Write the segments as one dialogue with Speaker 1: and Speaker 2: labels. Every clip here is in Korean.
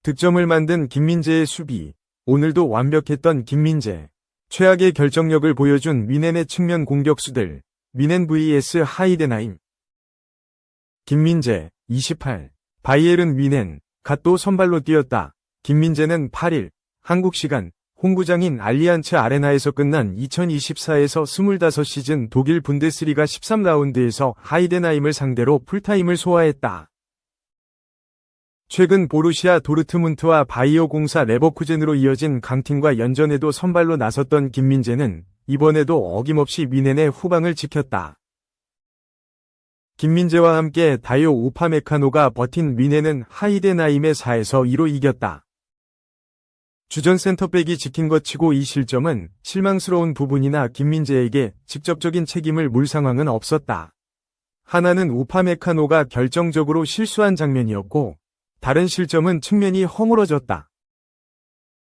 Speaker 1: 득점을 만든 김민재의 수비. 오늘도 완벽했던 김민재. 최악의 결정력을 보여준 미넨의 측면 공격수들. 미넨 vs 하이덴하임. 김민재, 28. 바이에른 미넨, 갓도 선발로 뛰었다. 김민재는 8일, 한국 시간, 홈구장인 알리안츠 아레나에서 끝난 2024에서 25시즌 독일 분데스리가 13라운드에서 하이덴하임을 상대로 풀타임을 소화했다. 최근 보루시아 도르트문트와 바이어 공사 레버쿠젠으로 이어진 강팀과 연전에도 선발로 나섰던 김민재는 이번에도 어김없이 미넨의 후방을 지켰다. 김민재와 함께 다요 우파메카노가 버틴 미넨은 하이덴하임의 4에서 2로 이겼다. 주전 센터백이 지킨 것 치고 이 실점은 실망스러운 부분이나 김민재에게 직접적인 책임을 물 상황은 없었다. 하나는 우파메카노가 결정적으로 실수한 장면이었고, 다른 실점은 측면이 허물어졌다.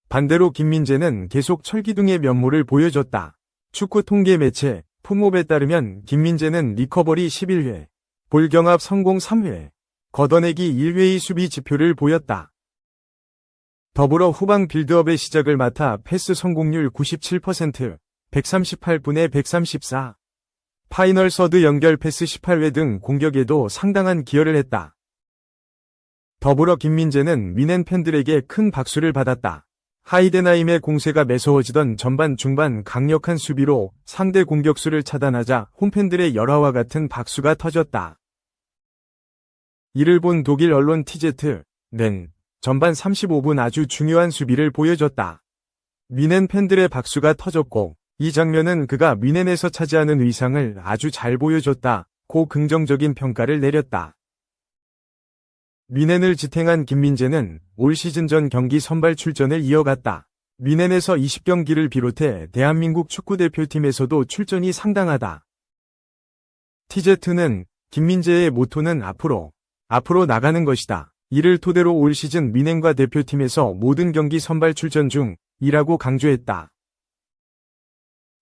Speaker 1: 반대로 김민재는 계속 철기둥의 면모를 보여줬다. 축구 통계 매체 풋몹에 따르면 김민재는 리커버리 11회, 볼 경합 성공 3회, 걷어내기 1회의 수비 지표를 보였다. 더불어 후방 빌드업의 시작을 맡아 패스 성공률 97%, 138분에 134, 파이널 서드 연결 패스 18회 등 공격에도 상당한 기여를 했다. 더불어 김민재는 미넨 팬들에게 큰 박수를 받았다. 하이덴하임의 공세가 매서워지던 전반 중반 강력한 수비로 상대 공격수를 차단하자 홈팬들의 열화와 같은 박수가 터졌다. 이를 본 독일 언론 TZ는 전반 35분 아주 중요한 수비를 보여줬다. 미넨 팬들의 박수가 터졌고 이 장면은 그가 미넨에서 차지하는 의상을 아주 잘 보여줬다고 긍정적인 평가를 내렸다. 미넨을 지탱한 김민재는 올 시즌 전 경기 선발 출전을 이어갔다. 미넨에서 20경기를 비롯해 대한민국 축구대표팀에서도 출전이 상당하다. TZ는 김민재의 모토는 앞으로 나가는 것이다. 이를 토대로 올 시즌 미넨과 대표팀에서 모든 경기 선발 출전 중이라고 강조했다.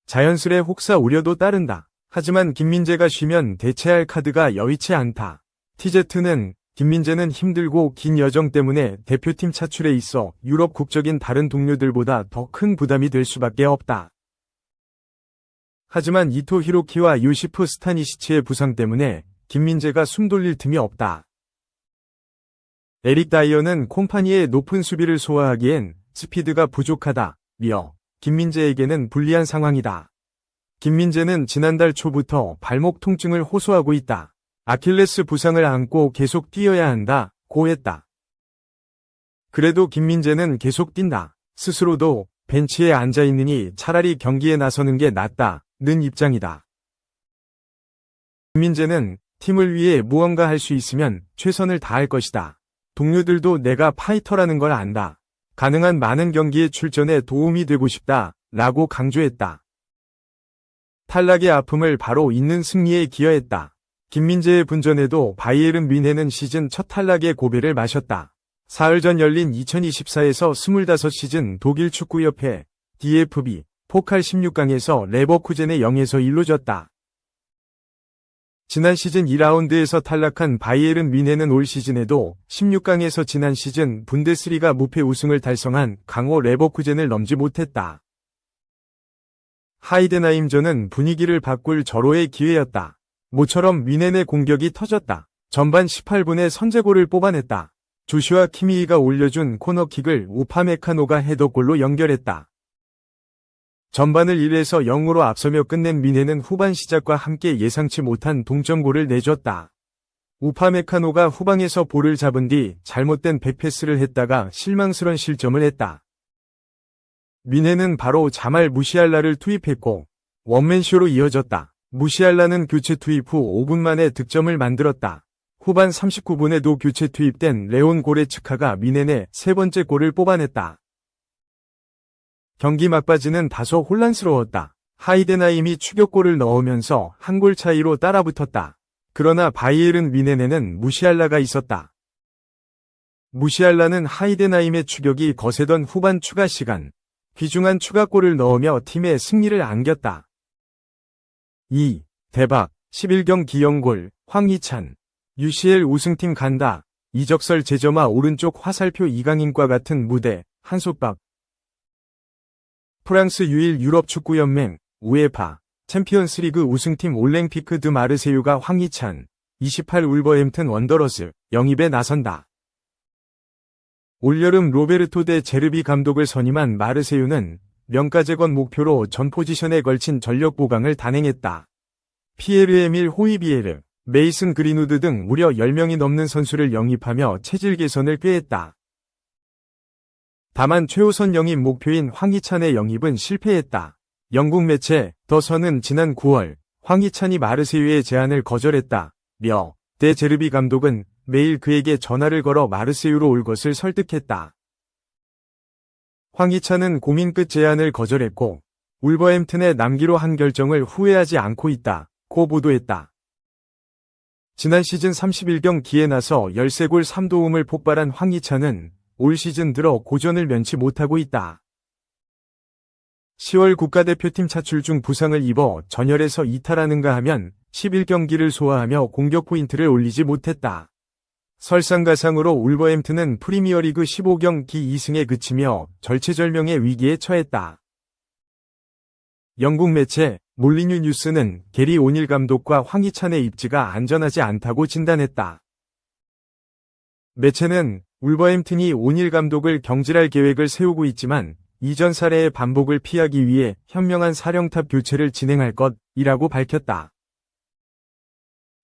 Speaker 1: 자연스레 혹사 우려도 따른다. 하지만 김민재가 쉬면 대체할 카드가 여의치 않다. TZ는 김민재는 힘들고 긴 여정 때문에 대표팀 차출에 있어 유럽 국적인 다른 동료들보다 더 큰 부담이 될 수밖에 없다. 하지만 이토 히로키와 요시프 스타니시치의 부상 때문에 김민재가 숨 돌릴 틈이 없다. 에릭 다이어는 콤파니의 높은 수비를 소화하기엔 스피드가 부족하다며 김민재에게는 불리한 상황이다. 김민재는 지난달 초부터 발목 통증을 호소하고 있다. 아킬레스 부상을 안고 계속 뛰어야 한다고 했다. 그래도 김민재는 계속 뛴다. 스스로도 벤치에 앉아있느니 차라리 경기에 나서는 게 낫다는 입장이다. 김민재는 팀을 위해 무언가 할 수 있으면 최선을 다할 것이다. 동료들도 내가 파이터라는 걸 안다. 가능한 많은 경기에 출전에 도움이 되고 싶다. 라고 강조했다. 탈락의 아픔을 바로 잇는 승리에 기여했다. 김민재의 분전에도 바이에른 뮌헨은 시즌 첫 탈락의 고배를 마셨다. 사흘 전 열린 2024에서 25시즌 독일 축구협회 DFB 포칼 16강에서 레버쿠젠의 0에서 1로 졌다. 지난 시즌 2라운드에서 탈락한 바이에른 뮌헨은 올 시즌에도 16강에서 지난 시즌 분데스리가 무패 우승을 달성한 강호 레버쿠젠을 넘지 못했다. 하이덴하임전은 분위기를 바꿀 절호의 기회였다. 모처럼 뮌헨의 공격이 터졌다. 전반 18분에 선제골을 뽑아냈다. 조슈아 키미히가 올려준 코너킥을 우파메카노가 헤더골로 연결했다. 전반을 1에서 0으로 앞서며 끝낸 뮌헨은 후반 시작과 함께 예상치 못한 동점골을 내줬다. 우파메카노가 후방에서 볼을 잡은 뒤 잘못된 백패스를 했다가 실망스런 실점을 했다. 뮌헨은 바로 자말 무시알라를 투입했고 원맨쇼로 이어졌다. 무시알라는 교체 투입 후 5분 만에 득점을 만들었다. 후반 39분에도 교체 투입된 레온 고레츠카가 뮌헨의 세 번째 골을 뽑아냈다. 경기 막바지는 다소 혼란스러웠다. 하이덴하임이 추격골을 넣으면서 한 골 차이로 따라붙었다. 그러나 바이에른 뮌헨에는 무시알라가 있었다. 무시알라는 하이덴하임의 추격이 거세던 후반 추가 시간, 귀중한 추가골을 넣으며 팀의 승리를 안겼다. 2. 대박, 11경 기영골, 황희찬, UCL 우승팀 간다. 이적설 제점화 오른쪽 화살표 이강인과 같은 무대, 한솥밥. 프랑스 유일 유럽 축구연맹, 우에파, 챔피언스리그 우승팀 올랭피크 드 마르세유가 황희찬, 28 울버햄튼 원더러스, 영입에 나선다. 올여름 로베르토 데 제르비 감독을 선임한 마르세유는 명가재건 목표로 전 포지션에 걸친 전력 보강을 단행했다. 피에르 에밀 호이비에르, 메이슨 그린우드 등 무려 10명이 넘는 선수를 영입하며 체질 개선을 꾀했다. 다만 최우선 영입 목표인 황희찬의 영입은 실패했다. 영국 매체 더 선은 지난 9월 황희찬이 마르세유의 제안을 거절했다며 데 제르비 감독은 매일 그에게 전화를 걸어 마르세유로 올 것을 설득했다. 황희찬은 고민 끝 제안을 거절했고 울버햄튼에 남기로 한 결정을 후회하지 않고 있다고 보도했다. 지난 시즌 31경기에 나서 13골 3도움을 폭발한 황희찬은 올 시즌 들어 고전을 면치 못하고 있다. 10월 국가대표팀 차출 중 부상을 입어 전열에서 이탈하는가 하면 11경기를 소화하며 공격 포인트를 올리지 못했다. 설상가상으로 울버햄튼은 프리미어리그 15경기 2승에 그치며 절체절명의 위기에 처했다. 영국 매체 몰리뉴 뉴스는 게리 오닐 감독과 황희찬의 입지가 안전하지 않다고 진단했다. 매체는 울버햄튼이 오닐 감독을 경질할 계획을 세우고 있지만 이전 사례의 반복을 피하기 위해 현명한 사령탑 교체를 진행할 것이라고 밝혔다.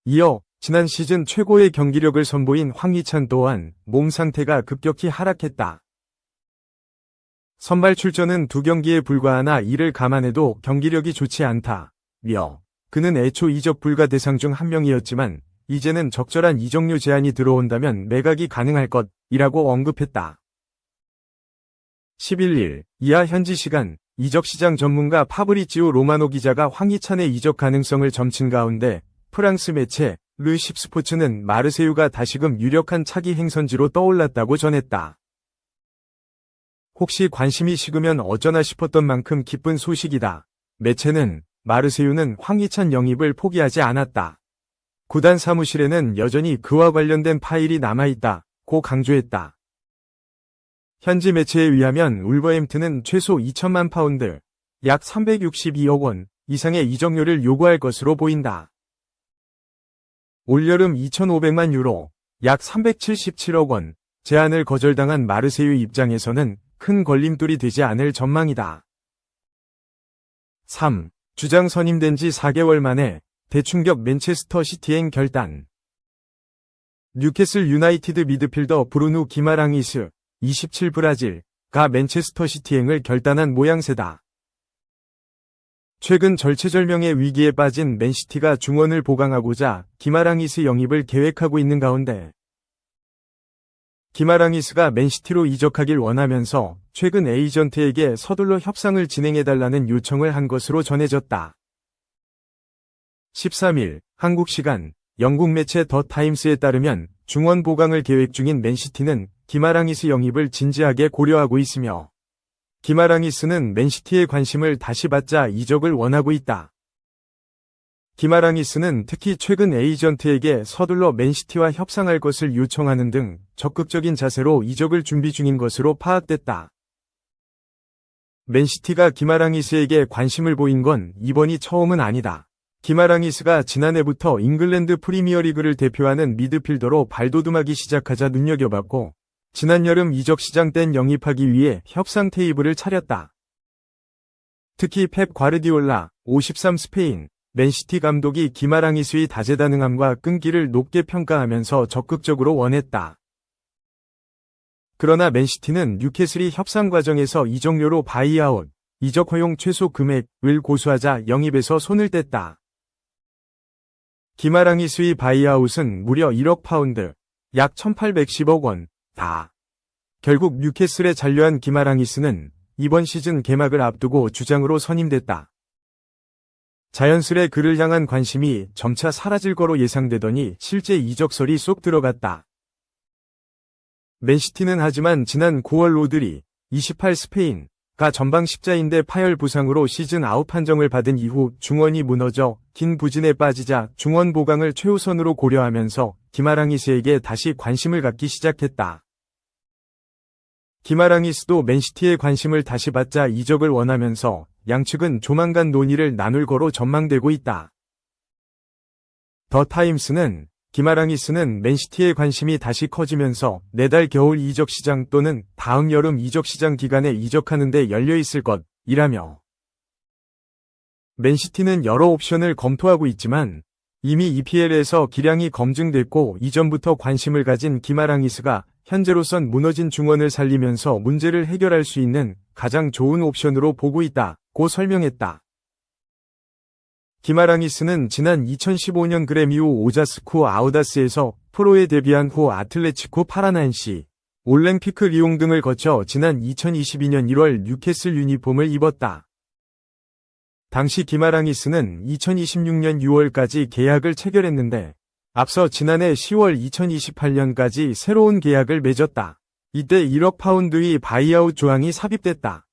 Speaker 1: 이어 지난 시즌 최고의 경기력을 선보인 황희찬 또한 몸 상태가 급격히 하락했다. 선발 출전은 2경기에 불과하나 이를 감안해도 경기력이 좋지 않다며 그는 애초 이적 불가 대상 중 한 명이었지만 이제는 적절한 이적료 제한이 들어온다면 매각이 가능할 것이라고 언급했다. 11일 이하 현지 시간 이적시장 전문가 파브리지오 로마노 기자가 황희찬의 이적 가능성을 점친 가운데 프랑스 매체 르 십스포츠는 마르세유가 다시금 유력한 차기 행선지로 떠올랐다고 전했다. 혹시 관심이 식으면 어쩌나 싶었던 만큼 기쁜 소식이다. 매체는 마르세유는 황희찬 영입을 포기하지 않았다. 구단 사무실에는 여전히 그와 관련된 파일이 남아있다고 강조했다. 현지 매체에 의하면 울버햄튼은 최소 2천만 파운드, 약 362억 원 이상의 이적료를 요구할 것으로 보인다. 올여름 2,500만 유로, 약 377억 원 제안을 거절당한 마르세유 입장에서는 큰 걸림돌이 되지 않을 전망이다. 3. 주장 선임된 지 4개월 만에 대충격 맨체스터 시티행 결단. 뉴캐슬 유나이티드 미드필더 브루누 기마랑이스, 27 브라질가 맨체스터 시티행을 결단한 모양새다. 최근 절체절명의 위기에 빠진 맨시티가 중원을 보강하고자 기마랑이스 영입을 계획하고 있는 가운데 기마랑이스가 맨시티로 이적하길 원하면서 최근 에이전트에게 서둘러 협상을 진행해달라는 요청을 한 것으로 전해졌다. 13일 한국 시간 영국 매체 더 타임스에 따르면 중원 보강을 계획 중인 맨시티는 기마랑이스 영입을 진지하게 고려하고 있으며 기마랑이스는 맨시티의 관심을 다시 받자 이적을 원하고 있다. 기마랑이스는 특히 최근 에이전트에게 서둘러 맨시티와 협상할 것을 요청하는 등 적극적인 자세로 이적을 준비 중인 것으로 파악됐다. 맨시티가 기마랑이스에게 관심을 보인 건 이번이 처음은 아니다. 기마랑이스가 지난해부터 잉글랜드 프리미어리그를 대표하는 미드필더로 발돋움하기 시작하자 눈여겨봤고 지난 여름 이적 시장 땐 영입하기 위해 협상 테이블을 차렸다. 특히 펩 과르디올라 53 스페인 맨시티 감독이 기마랑이스의 다재다능함과 끈기를 높게 평가하면서 적극적으로 원했다. 그러나 맨시티는 뉴캐슬이 협상 과정에서 이적료로 바이아웃, 이적 허용 최소 금액을 고수하자 영입에서 손을 뗐다. 기마랑이스의 바이아웃은 무려 1억 파운드, 약 1,810억 원다. 결국 뉴캐슬에 잔류한 기마랑이스는 이번 시즌 개막을 앞두고 주장으로 선임됐다. 자연스레 그를 향한 관심이 점차 사라질 거로 예상되더니 실제 이적설이 쏙 들어갔다. 맨시티는 하지만 지난 9월 로드리, 28 스페인, 가 전방 십자인대 파열 부상으로 시즌 아웃 판정을 받은 이후 중원이 무너져 긴 부진에 빠지자 중원 보강을 최우선으로 고려하면서 기마랑이스에게 다시 관심을 갖기 시작했다. 기마랑이스도 맨시티에 관심을 다시 받자 이적을 원하면서 양측은 조만간 논의를 나눌 거로 전망되고 있다. 더 타임스는 기마랑이스는 맨시티의 관심이 다시 커지면서 내달 겨울 이적 시장 또는 다음 여름 이적 시장 기간에 이적하는 데 열려 있을 것이라며 맨시티는 여러 옵션을 검토하고 있지만 이미 EPL에서 기량이 검증됐고 이전부터 관심을 가진 기마랑이스가 현재로선 무너진 중원을 살리면서 문제를 해결할 수 있는 가장 좋은 옵션으로 보고 있다고 설명했다. 기마랑이스는 지난 2015년 그레미오 오자스쿠 아우다스에서 프로에 데뷔한 후 아틀레티코 파라나이시, 올랭피크 리옹 등을 거쳐 지난 2022년 1월 뉴캐슬 유니폼을 입었다. 당시 기마랑이스는 2026년 6월까지 계약을 체결했는데 앞서 지난해 10월 2028년까지 새로운 계약을 맺었다. 이때 1억 파운드의 바이아웃 조항이 삽입됐다.